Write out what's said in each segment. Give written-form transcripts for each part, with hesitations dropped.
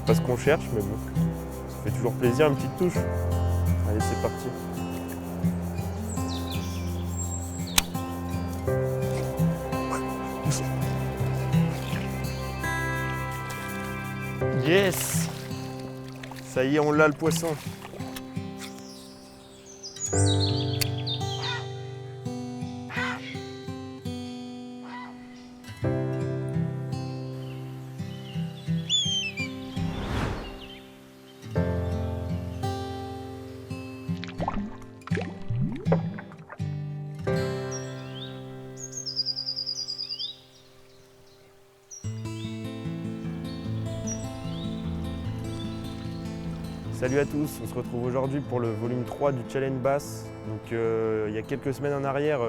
pas ce qu'on cherche, mais bon, ça fait toujours plaisir, une petite touche. Allez, c'est parti. Yes! Ça y est, on l'a le poisson. Salut à tous, on se retrouve aujourd'hui pour le volume 3 du Challenge Bass. Donc, il y a quelques semaines en arrière,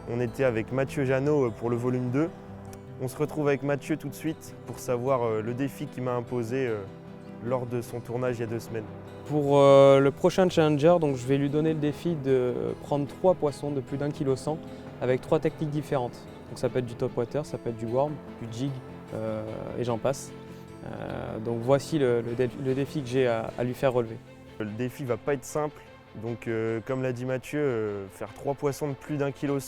on était avec Mathieu Jeannot pour le volume 2. On se retrouve avec Mathieu tout de suite pour savoir le défi qu'il m'a imposé lors de son tournage il y a 2 semaines. Pour le prochain Challenger, donc, je vais lui donner le défi de prendre 3 poissons de plus d'1,1 kg avec 3 techniques différentes. Donc, ça peut être du top water, ça peut être du worm, du jig et j'en passe. Donc voici le défi que j'ai à lui faire relever. Le défi va pas être simple, donc comme l'a dit Mathieu, faire 3 poissons de plus d'1,1 kg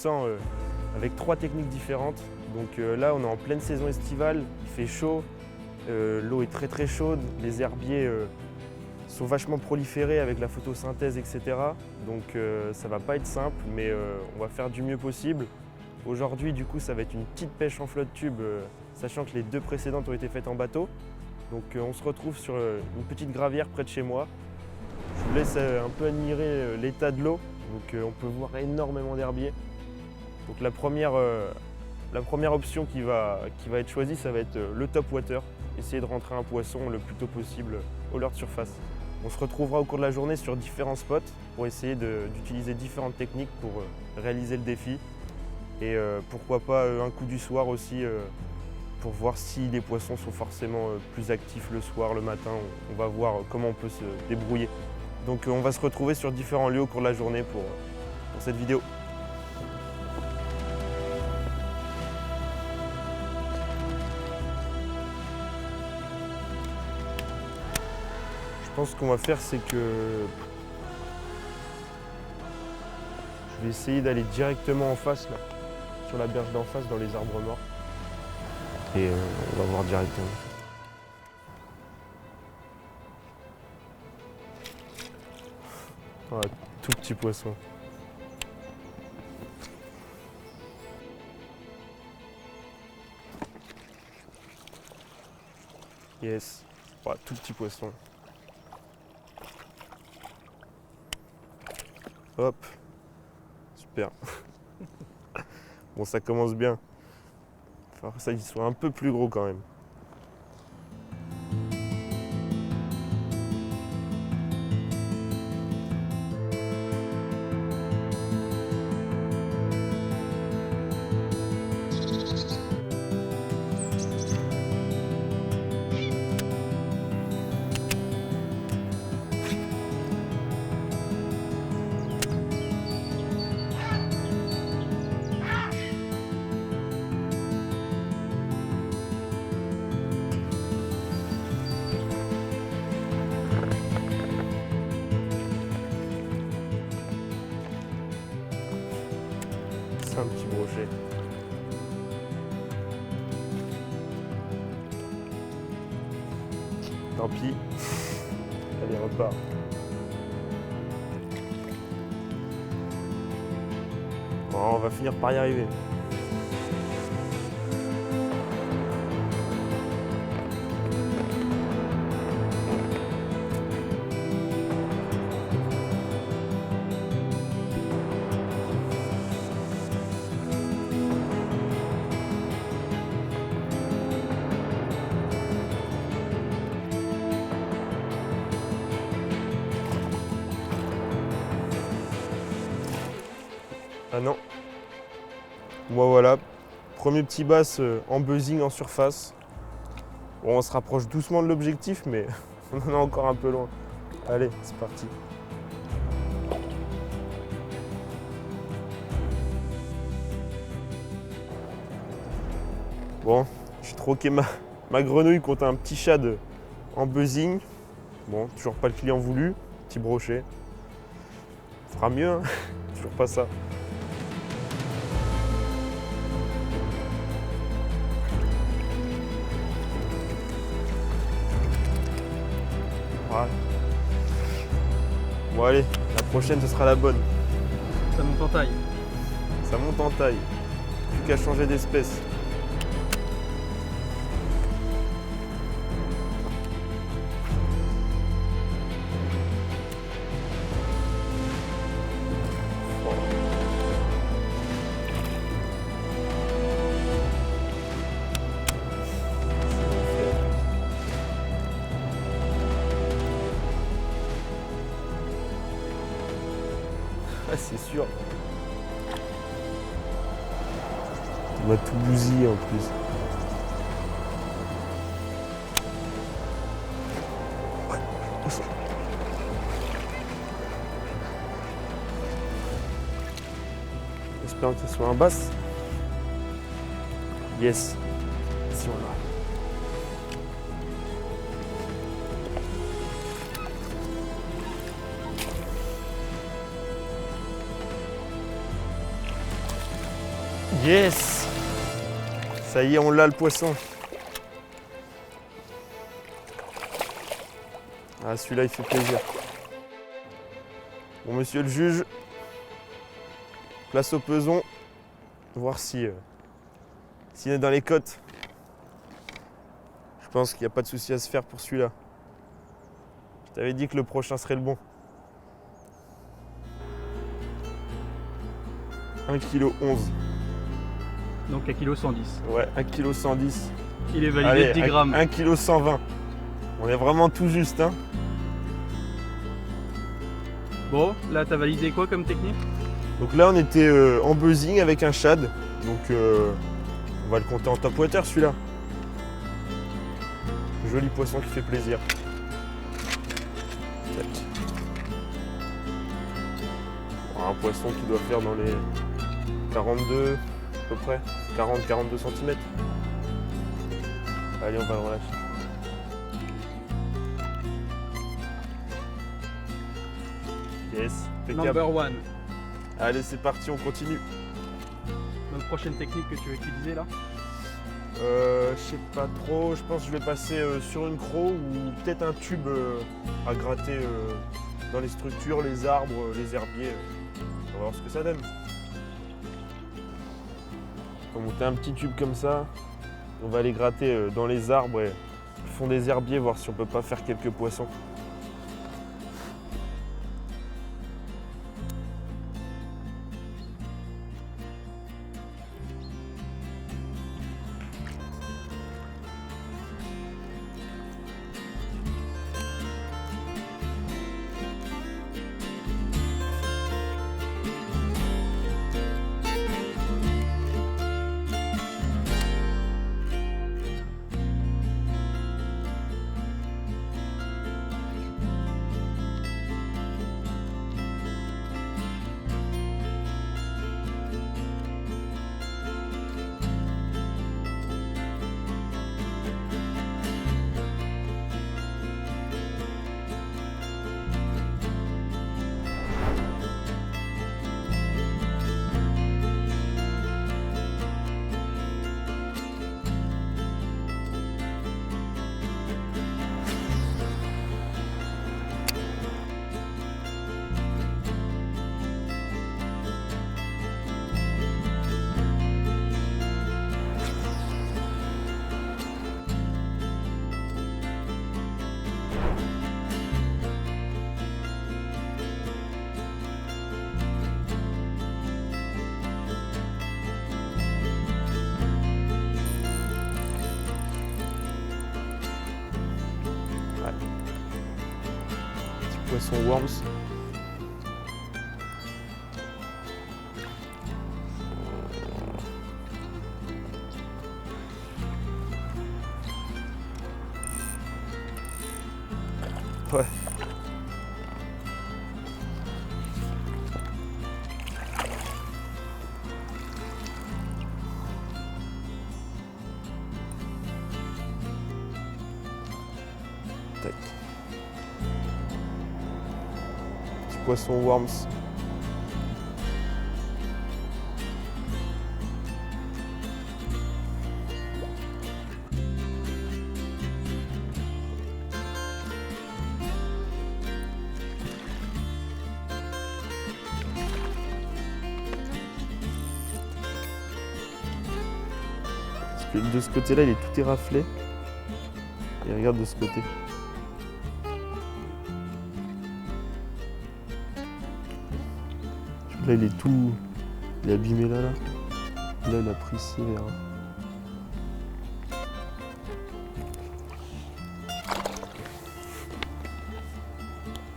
avec 3 techniques différentes. Donc là on est en pleine saison estivale, il fait chaud, l'eau est très chaude, les herbiers sont vachement proliférés avec la photosynthèse, etc. Donc ça va pas être simple, mais on va faire du mieux possible. Aujourd'hui du coup ça va être une petite pêche en flotte tube, sachant que les 2 précédentes ont été faites en bateau. Donc on se retrouve sur une petite gravière près de chez moi. Je vous laisse un peu admirer l'état de l'eau. Donc on peut voir énormément d'herbiers. Donc la première option qui va être choisie, ça va être le top water. Essayer de rentrer un poisson le plus tôt possible au leurre de surface. On se retrouvera au cours de la journée sur différents spots pour essayer d'utiliser différentes techniques pour réaliser le défi. Et pourquoi pas un coup du soir aussi pour voir si les poissons sont forcément plus actifs le soir, le matin. On va voir comment on peut se débrouiller. Donc on va se retrouver sur différents lieux au cours de la journée pour cette vidéo. Je pense qu'on va faire, c'est que je vais essayer d'aller directement en face, là, sur la berge d'en face, dans les arbres morts. Et on va voir directement. Oh, tout petit poisson. Yes. Oh, tout petit poisson. Hop. Super. Bon, ça commence bien. Il faut ça qu'ils soient un peu plus gros quand même. C'est un petit brochet. Tant pis. Allez, on repart. Bon, on va finir par y arriver. Ah non. Moi voilà, premier petit bass en buzzing en surface. Bon, on se rapproche doucement de l'objectif, mais on en est encore un peu loin. Allez, c'est parti. Bon, j'ai troqué ma grenouille contre un petit shad en buzzing. Bon, toujours pas le client voulu. Petit brochet. Ça fera mieux, hein. Toujours pas ça. Voilà. Bon allez, la prochaine ce sera la bonne. Ça monte en taille. Ça monte en taille. Plus qu'à changer d'espèce. Ah, c'est sûr. On va tout bousiller en plus. Ouais. Espérons que ce soit un basse. Yes. Si on l'a. Yes! Ça y est, on l'a le poisson. Ah, celui-là, il fait plaisir. Bon, monsieur le juge, place au peson, voir si s'il est dans les côtes. Je pense qu'il n'y a pas de souci à se faire pour celui-là. Je t'avais dit que le prochain serait le bon. 1,11 kg. Donc 1,110 kg. Ouais, 1,110 kg. Il est validé Allez, de 10 grammes. 1,120 kg. On est vraiment tout juste, hein. Bon, là t'as validé quoi comme technique? Donc là on était en buzzing avec un shad. Donc on va le compter en top water celui-là. Joli poisson qui fait plaisir. Tac. Bon, un poisson qui doit faire dans les 42 à peu près. 40-42 cm. Allez, on va le relâcher. Yes, impeccable. Number one. Allez, c'est parti, on continue. Donc prochaine technique que tu vas utiliser là? Je sais pas trop, je pense que je vais passer sur une croc ou peut-être un tube à gratter dans les structures, les arbres, les herbiers. On va voir ce que ça donne. On va monter un petit tube comme ça. On va aller gratter dans les arbres et le fond des herbiers, voir si on peut pas faire quelques poissons. Poisson worms. Ouais. poisson worms. Parce que de ce côté-là, il est tout éraflé. Et regarde de ce côté. Là, il est tout... Il est abîmé là. Là, il a pris ici, là.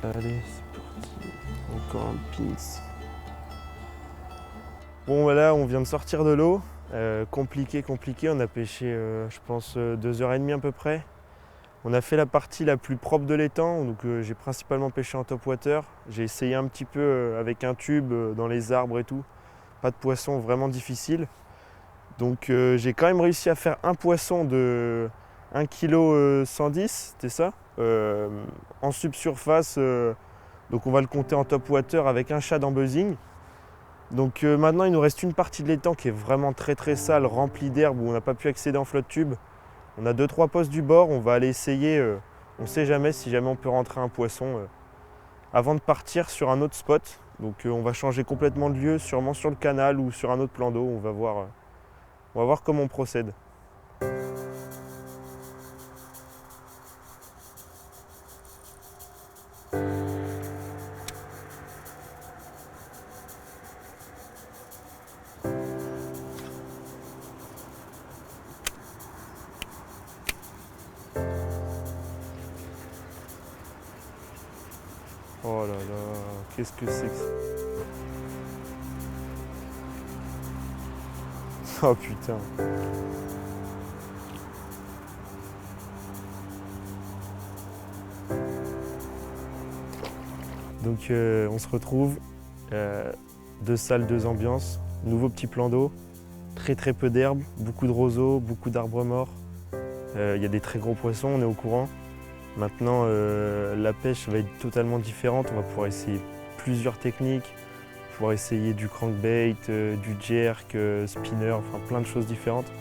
Allez, c'est parti. Encore un pins. Bon, voilà, on vient de sortir de l'eau. Compliqué. On a pêché, je pense, 2h30 à peu près. On a fait la partie la plus propre de l'étang, donc j'ai principalement pêché en top water. J'ai essayé un petit peu avec un tube dans les arbres et tout. Pas de poisson, vraiment difficile. Donc j'ai quand même réussi à faire un poisson de 1 kg 110, c'était ça, en subsurface. Donc on va le compter en top water avec un shad en buzzing. Donc maintenant il nous reste une partie de l'étang qui est vraiment très sale, remplie d'herbe, où on n'a pas pu accéder en flotte tube. On a 2-3 postes du bord, on va aller essayer, on ne sait jamais si jamais on peut rentrer un poisson avant de partir sur un autre spot. Donc on va changer complètement de lieu, sûrement sur le canal ou sur un autre plan d'eau, on va voir comment on procède. Oh là là, qu'est-ce que c'est que ça? Oh putain. Donc on se retrouve, 2 salles, 2 ambiances, nouveau petit plan d'eau, très peu d'herbe, beaucoup de roseaux, beaucoup d'arbres morts. Il y a des très gros poissons, on est au courant. Maintenant, la pêche va être totalement différente. On va pouvoir essayer plusieurs techniques, pouvoir essayer du crankbait, du jerk, spinner, enfin plein de choses différentes.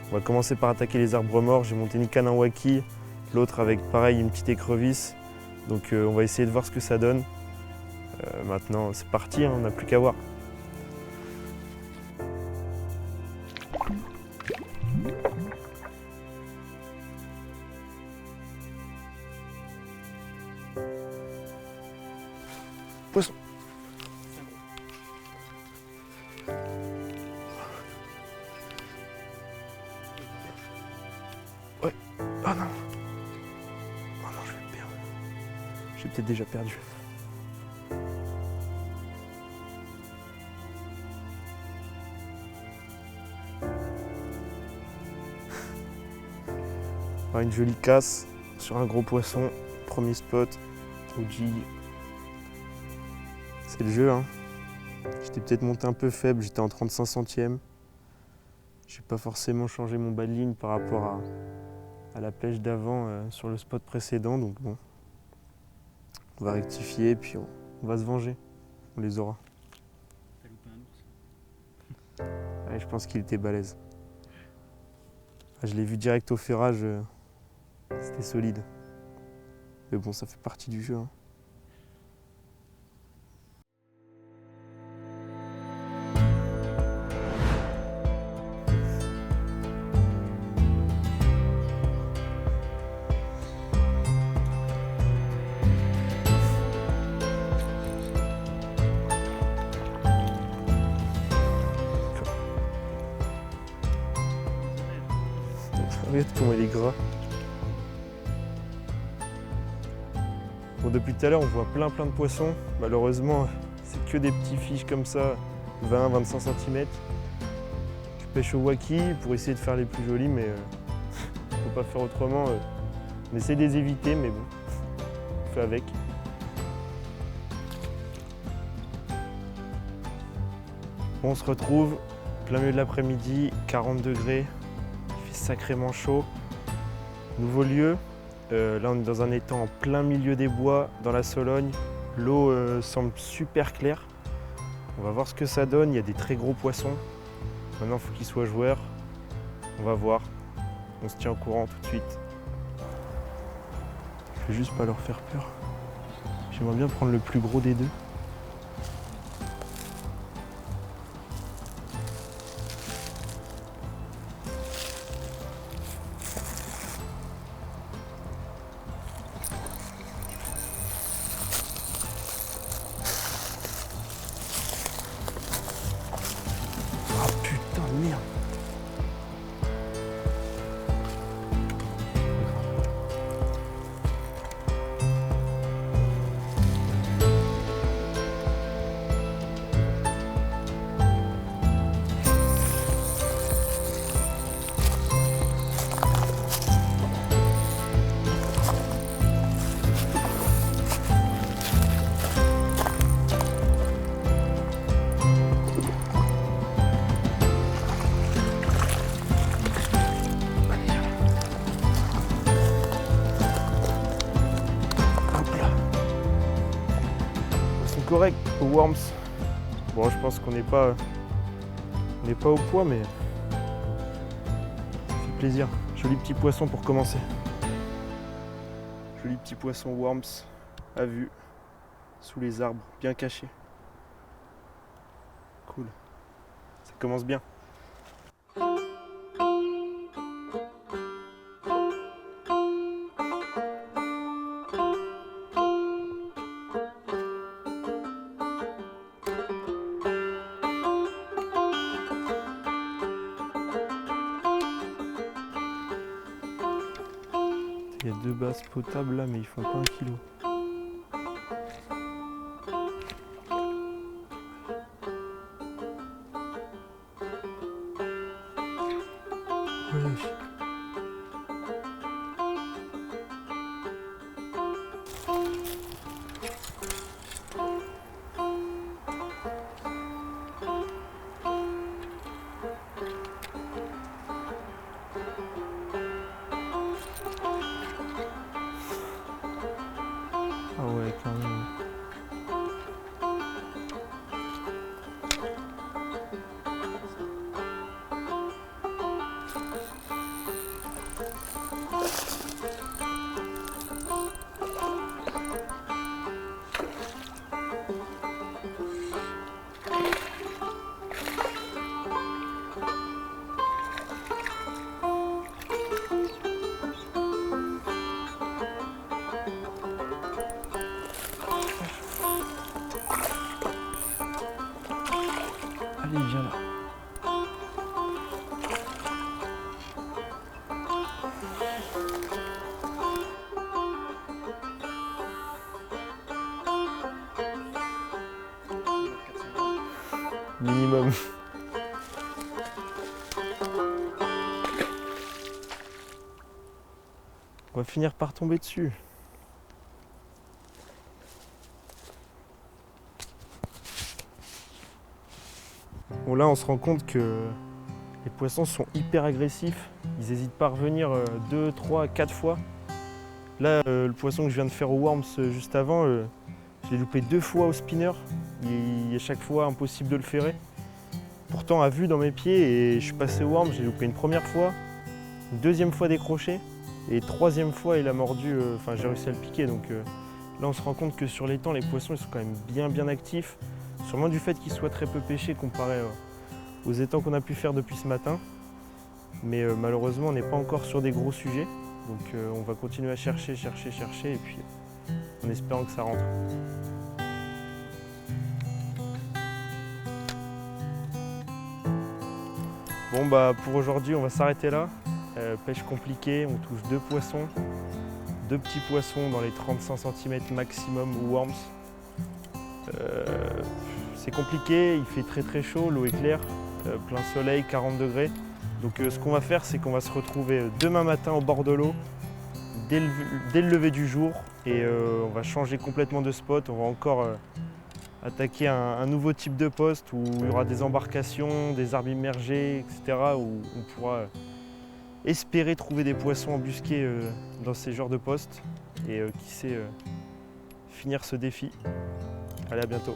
On va commencer par attaquer les arbres morts. J'ai monté une canne en waki, l'autre avec pareil une petite écrevisse. Donc on va essayer de voir ce que ça donne. Maintenant, c'est parti, hein, on n'a plus qu'à voir. Poisson. Ouais. Ah non. Oh non, je vais le perdre. J'ai peut-être déjà perdu. Ah, une jolie casse sur un gros poisson. Premier spot au jig. C'est le jeu, hein. J'étais peut-être monté un peu faible, j'étais en 35 centièmes. J'ai pas forcément changé mon bas de ligne par rapport à la pêche d'avant sur le spot précédent, donc bon. On va rectifier et puis on va se venger. On les aura. T'as loupé un ours? Ouais, je pense qu'il était balèze. Ah, je l'ai vu direct au ferrage, c'était solide. Mais bon, ça fait partie du jeu, hein. Regarde comment il est gras. Bon, depuis tout à l'heure, on voit plein de poissons. Malheureusement, c'est que des petits fiches comme ça, 20-25 cm. Je pêche au waki pour essayer de faire les plus jolis, mais on ne peut pas faire autrement. On essaie de les éviter, mais bon, on fait avec. Bon, on se retrouve plein milieu de l'après-midi, 40 degrés. Il fait sacrément chaud. Nouveau lieu, là on est dans un étang en plein milieu des bois, dans la Sologne. L'eau semble super claire. On va voir ce que ça donne. Il y a des très gros poissons. Maintenant, il faut qu'ils soient joueurs. On va voir. On se tient au courant tout de suite. Je vais juste pas leur faire peur. J'aimerais bien prendre le plus gros des deux. Ah putain de merde. Correct au worms. Bon, je pense qu'on n'est pas au poids, mais ça fait plaisir. Joli petit poisson pour commencer. Joli petit poisson worms à vue, sous les arbres, bien caché. Cool. Ça commence bien. Il y a 2 basses potables là, mais ils font pas 1 kilo. Ouais. Ah ouais, quand même. Allez, viens là. Minimum. On va finir par tomber dessus. Bon, là on se rend compte que les poissons sont hyper agressifs. Ils n'hésitent pas à revenir 2, 3, 4 fois. Là, le poisson que je viens de faire au worms juste avant, je l'ai loupé 2 fois au spinner. Il est à chaque fois impossible de le ferrer. Pourtant à vue dans mes pieds, et je suis passé au worms, j'ai loupé une première fois, une deuxième fois décroché, et troisième fois il a mordu, enfin j'ai réussi à le piquer. Donc là on se rend compte que sur l'étang, les poissons ils sont quand même bien actifs. Sûrement du fait qu'ils soient très peu pêchés comparé aux étangs qu'on a pu faire depuis ce matin. Mais malheureusement on n'est pas encore sur des gros sujets. Donc on va continuer à chercher, et puis en espérant que ça rentre. Bon bah pour aujourd'hui on va s'arrêter là. Pêche compliquée, on touche 2 poissons. 2 petits poissons dans les 35 cm maximum ou worms. C'est compliqué, il fait très chaud, l'eau est claire, plein soleil, 40 degrés. Donc ce qu'on va faire, c'est qu'on va se retrouver demain matin au bord de l'eau, dès le lever du jour, et on va changer complètement de spot. On va encore attaquer un nouveau type de poste où il y aura des embarcations, des arbres immergés, etc. où on pourra espérer trouver des poissons embusqués dans ces genres de postes et qui sait finir ce défi. Allez, à bientôt.